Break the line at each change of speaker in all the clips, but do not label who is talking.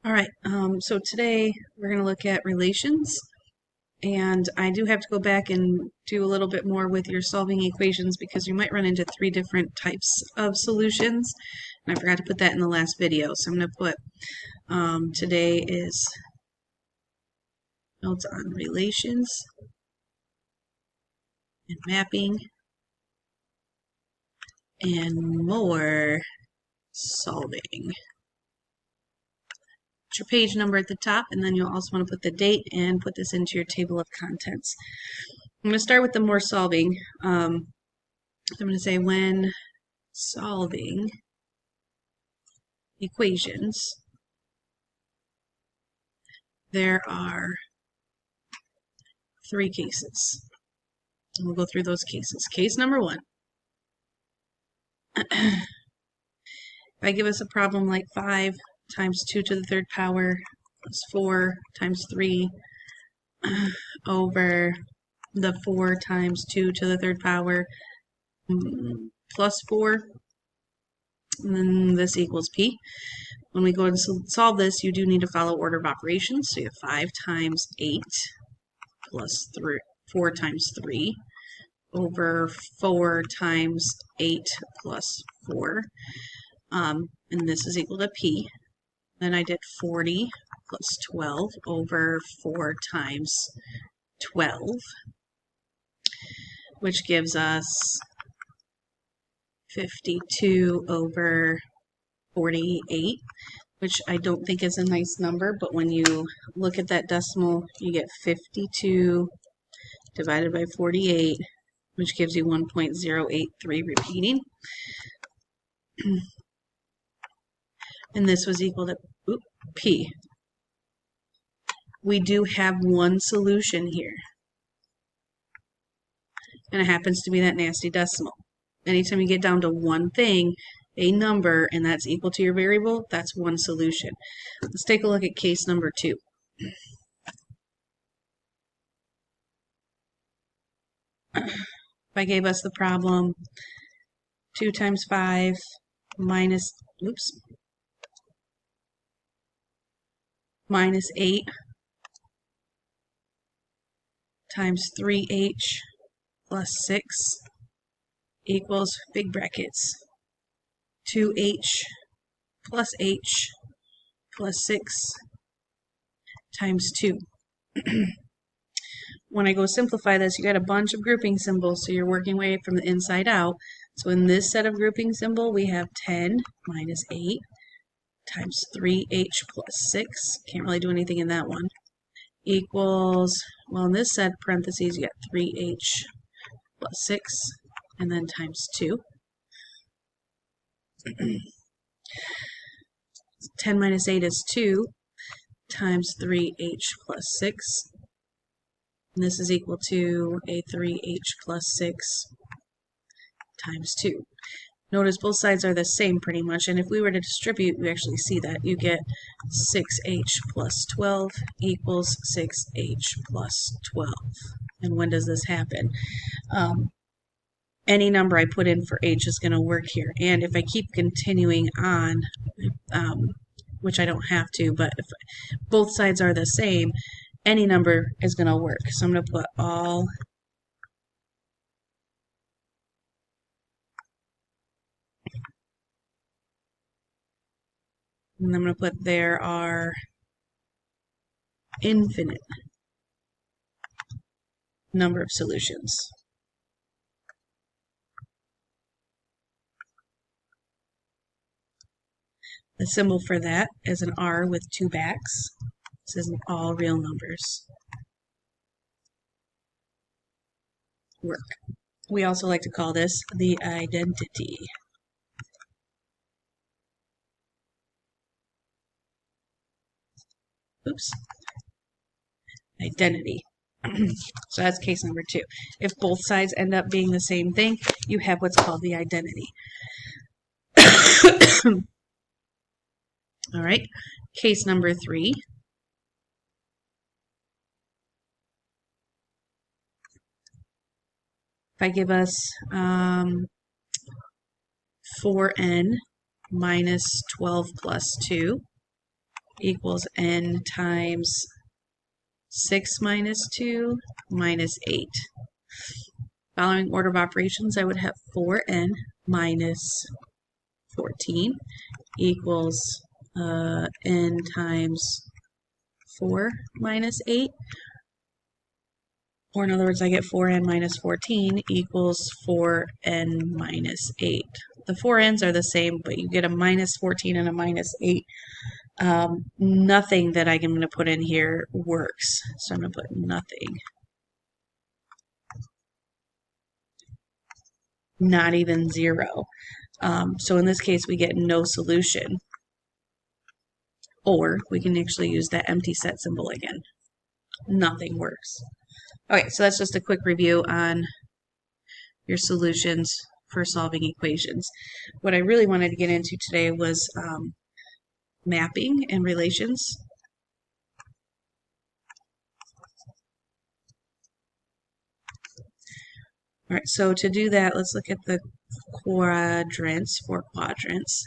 All right, so today we're going to look at relations, and I do have to go back and do a little bit more with your solving equations because you might run into three different types of solutions, and I forgot to put that in the last video, so I'm going to put today is notes on relations and mapping and more solving. Your page number at the top, and then you'll also want to put the date and put this into your table of contents. I'm going to start with the more solving. I'm going to say when solving equations, there are three cases. And we'll go through those cases. Case number one. If I give us a problem like 5 times 2 to the third power plus 4 times 3 over the 4 times 2 to the third power plus 4, and then this equals p. When we go to solve this, you do need to follow order of operations. So you have 5 times 8 plus 4 times 3 over 4 times 8 plus 4. And this is equal to p. Then I did 40 plus 12 over 4 times 12, which gives us 52 over 48, which I don't think is a nice number, but when you look at that decimal, you get 52 divided by 48, which gives you 1.083 repeating. And this was equal to p. We do have one solution here, and it happens to be that nasty decimal. Anytime you get down to one thing, a number, and that's equal to your variable, that's one solution. Let's take a look at case number 2. If I gave us the problem 2 times 5 minus 8 times 3h plus 6 equals, big brackets, 2h plus h plus 6 times 2. When I go simplify this, you got a bunch of grouping symbols, so you're working way from the inside out. So in this set of grouping symbol, we have 10 minus 8 times 3h plus 6. Can't really do anything in that one. Equals, well, in this set of parentheses, you got 3h plus 6, and then times 2. 10 minus 8 is 2 times 3h plus 6. And this is equal to a 3h plus 6 times 2. Notice both sides are the same pretty much, and if we were to distribute, you actually see that. You get 6h plus 12 equals 6h plus 12. And when does this happen? Any number I put in for h is going to work here. And if I keep continuing on, which I don't have to, but if both sides are the same, any number is going to work. So I'm going to put all and I'm going to put there are infinite number of solutions. The symbol for that is an R with 2 backs. This is all real numbers. Work. We also like to call this the identity. Identity. So that's case number 2. If both sides end up being the same thing, you have what's called the identity. All right, case number 3. If I give us 4n minus 12 plus 2 equals n times 6 minus 2 minus 8. Following order of operations, I would have 4n minus 14 equals n times 4 minus 8. Or in other words, I get 4n minus 14 equals 4n minus 8. The 4n's are the same, but you get a minus 14 and a minus 8. Nothing that I'm going to put in here works. So I'm going to put nothing. Not even 0. So in this case, we get no solution. Or we can actually use that empty set symbol again. Nothing works. Okay, so that's just a quick review on your solutions for solving equations. What I really wanted to get into today was mapping and relations. All right, so to do that, let's look at the quadrants, 4 quadrants.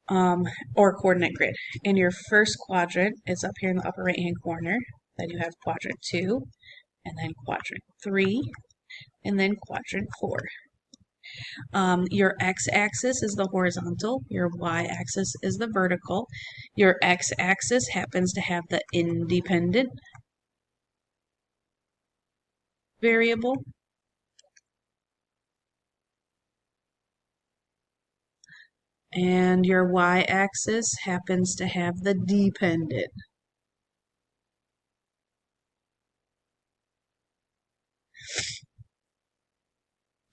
Or coordinate grid. In your first quadrant, it's up here in the upper right-hand corner. Then you have quadrant 2, and then quadrant 3, and then quadrant 4. Your x-axis is the horizontal, your y-axis is the vertical. Your x-axis happens to have the independent variable. And your y-axis happens to have the dependent.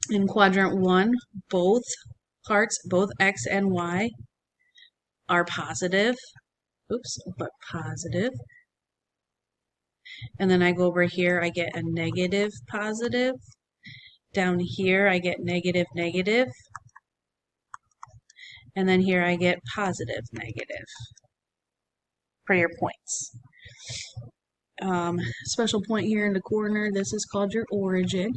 In quadrant 1, both parts, both x and y, are positive. Oops, but positive. And then I go over here, I get a negative positive. Down here, I get negative negative. And then here I get positive negative for your points. Special point here in the corner, this is called your origin.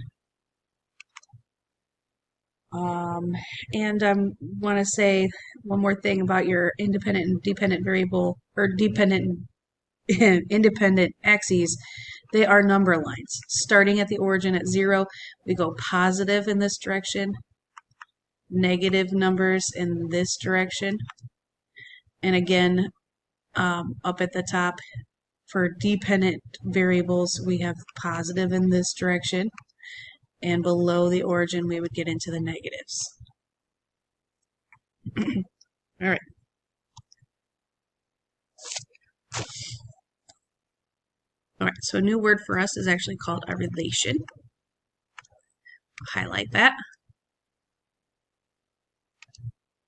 And I want to say one more thing about your independent and dependent variable, or dependent and independent axes. They are number lines. Starting at the origin at 0, we go positive in this direction, negative numbers in this direction, and again, up at the top, for dependent variables, we have positive in this direction, and below the origin, we would get into the negatives. All right. All right, so a new word for us is actually called a relation. Highlight that.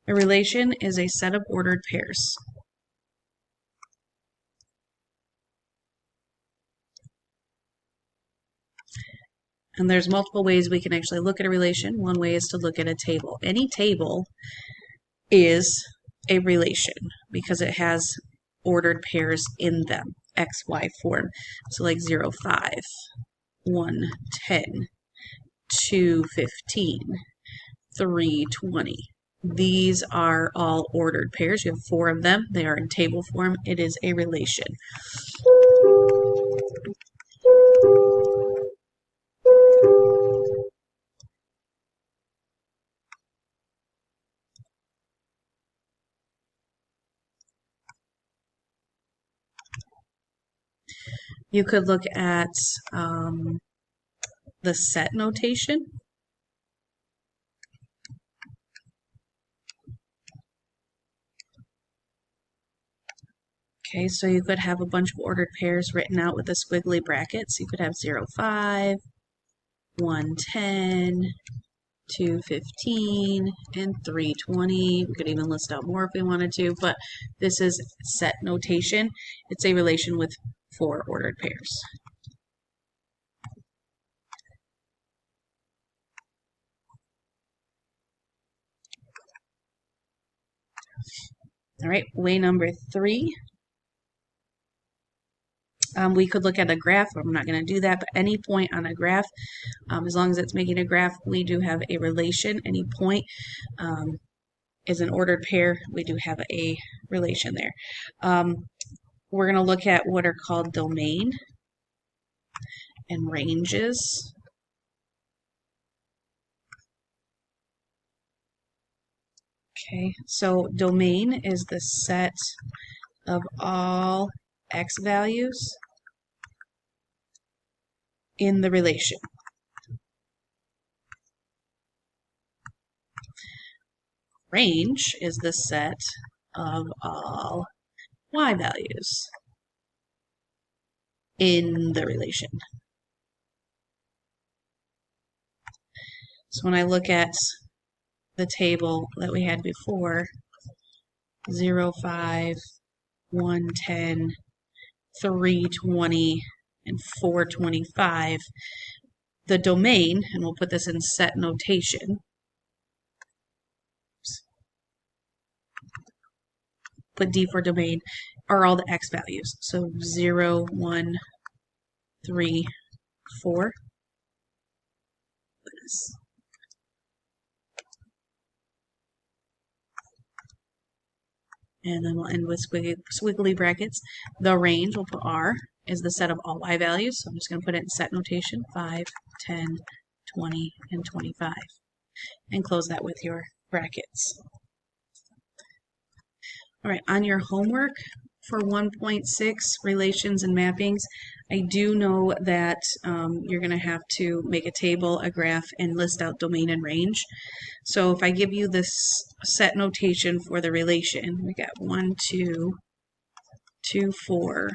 A relation is a set of ordered pairs. And there's multiple ways we can actually look at a relation. One way is to look at a table. Any table is a relation because it has ordered pairs in them, XY form. So like 0, 5, 1, 10, 2, 15, 3, 20. These are all ordered pairs. You have 4 of them. They are in table form. It is a relation. You could look at the set notation. Okay, so you could have a bunch of ordered pairs written out with the squiggly brackets. You could have 0, 5, 1, 10, 2, 15, and 3, 20. We could even list out more if we wanted to, but this is set notation. It's a relation with 4 ordered pairs. All right, way number 3. We could look at a graph. I'm not going to do that, but any point on a graph, as long as it's making a graph, we do have a relation. Any point is an ordered pair, we do have a relation there. We're going to look at what are called domain and ranges. Okay, so domain is the set of all x values in the relation. Range is the set of all y values in the relation. So when I look at the table that we had before, 0, 5, 1, 10, 3, 20, and 4, 25, the domain, and we'll put this in set notation, put D for domain, are all the x values. So 0, 1, 3, 4. And then we'll end with squiggly brackets. The range, we'll put R, is the set of all y values. So I'm just going to put it in set notation, 5, 10, 20, and 25. And close that with your brackets. All right, on your homework for 1.6, relations and mappings, I do know that you're going to have to make a table, a graph, and list out domain and range. So if I give you this set notation for the relation, we got 1, 2, 2, 4,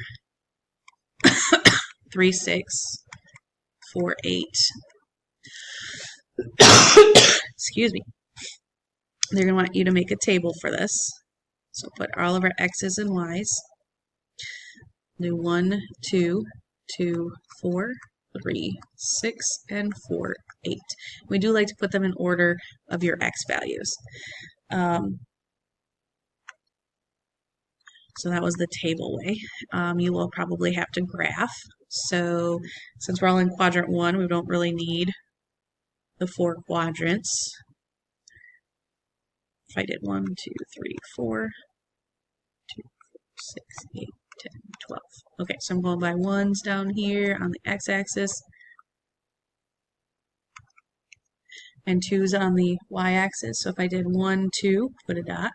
3, 6, 4, 8. Excuse me. They're going to want you to make a table for this. So put all of our x's and y's. Do 1, 2, 2, 4, 3, 6, and 4, 8. We do like to put them in order of your x values. So that was the table way. You will probably have to graph. So since we're all in quadrant 1, we don't really need the 4 quadrants. If I did 1, 2, 3, 4, 2, 6, 8, 10, 12. Okay, so I'm going by ones down here on the x-axis and 2's on the y-axis. So if I did 1, 2, put a dot,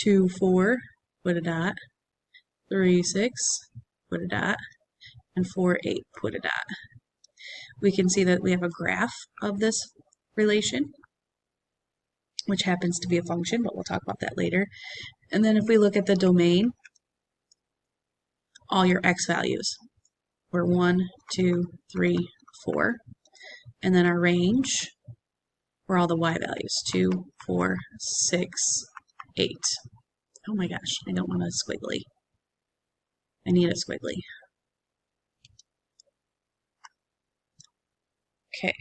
2, 4, put a dot, 3, 6, put a dot, and 4, 8, put a dot. We can see that we have a graph of this relation, which happens to be a function, but we'll talk about that later. And then if we look at the domain, all your x values were 1, 2, 3, 4. And then our range were all the y values, 2, 4, 6, 8. Oh my gosh, I don't want a squiggly. I need a squiggly. Okay.